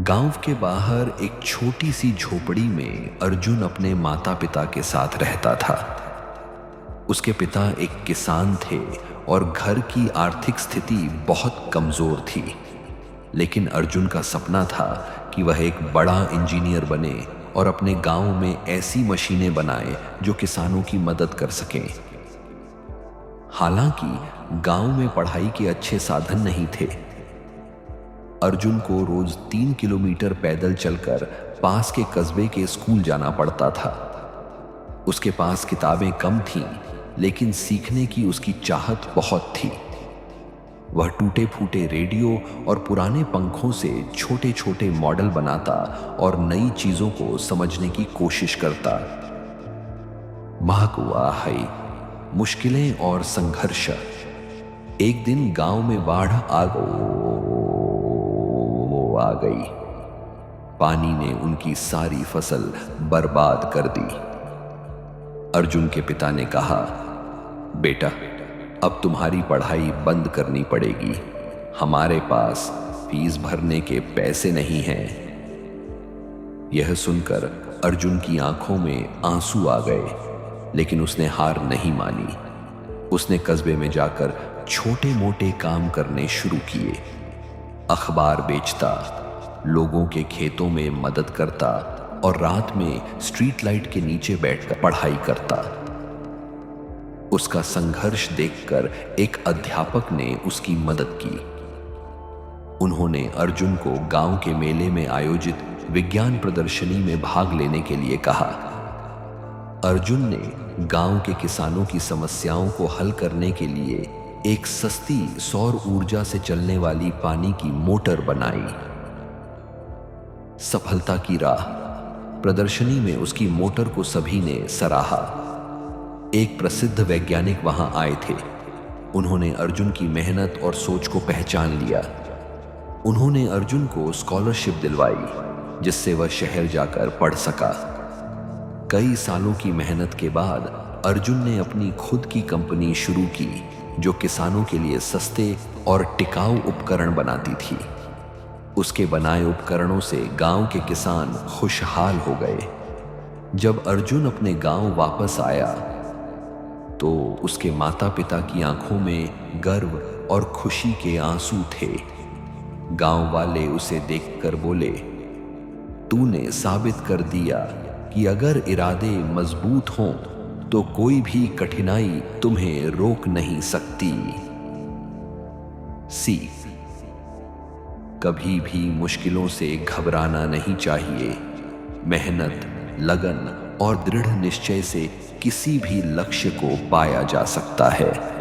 गांव के बाहर एक छोटी सी झोपड़ी में अर्जुन अपने माता पिता के साथ रहता था। उसके पिता एक किसान थे और घर की आर्थिक स्थिति बहुत कमजोर थी। लेकिन अर्जुन का सपना था कि वह एक बड़ा इंजीनियर बने और अपने गांव में ऐसी मशीनें बनाए जो किसानों की मदद कर सकें। हालांकि गांव में पढ़ाई के अच्छे साधन नहीं थे। अर्जुन को रोज 3 किलोमीटर पैदल चलकर पास के कस्बे के स्कूल जाना पड़ता था। उसके पास किताबें कम थीं, लेकिन सीखने की उसकी चाहत बहुत थी। वह टूटे फूटे रेडियो और पुराने पंखों से छोटे छोटे मॉडल बनाता और नई चीजों को समझने की कोशिश करता। महाकुआ है, मुश्किलें और संघर्ष। एक दिन गांव में बाढ़ आ गई। पानी ने उनकी सारी फसल बर्बाद कर दी। अर्जुन के पिता ने कहा, बेटा, अब तुम्हारी पढ़ाई बंद करनी पड़ेगी। हमारे पास फीस भरने के पैसे नहीं हैं। यह सुनकर अर्जुन की आंखों में आंसू आ गए, लेकिन उसने हार नहीं मानी। उसने कस्बे में जाकर छोटे मोटे काम करने शुरू किए। अखबार बेचता, लोगों के खेतों में मदद करता और रात में स्ट्रीट लाइट के नीचे बैठकर पढ़ाई करता। उसका संघर्ष देखकर एक अध्यापक ने उसकी मदद की। उन्होंने अर्जुन को गांव के मेले में आयोजित विज्ञान प्रदर्शनी में भाग लेने के लिए कहा। अर्जुन ने गांव के किसानों की समस्याओं को हल करने के लिए एक सस्ती सौर ऊर्जा से चलने वाली पानी की मोटर बनाई। सफलता की राह। प्रदर्शनी में उसकी मोटर को सभी ने सराहा। एक प्रसिद्ध वैज्ञानिक वहां आए थे। उन्होंने अर्जुन की मेहनत और सोच को पहचान लिया। उन्होंने अर्जुन को स्कॉलरशिप दिलवाई, जिससे वह शहर जाकर पढ़ सका। कई सालों की मेहनत के बाद अर्जुन ने अपनी खुद की कंपनी शुरू की, जो किसानों के लिए सस्ते और टिकाऊ उपकरण बनाती थी। उसके बनाए उपकरणों से गांव के किसान खुशहाल हो गए। जब अर्जुन अपने गांव वापस आया तो उसके माता पिता की आंखों में गर्व और खुशी के आंसू थे। गांव वाले उसे देखकर बोले, तूने साबित कर दिया कि अगर इरादे मजबूत हों तो कोई भी कठिनाई तुम्हें रोक नहीं सकती। सीख। कभी भी मुश्किलों से घबराना नहीं चाहिए। मेहनत, लगन और दृढ़ निश्चय से किसी भी लक्ष्य को पाया जा सकता है।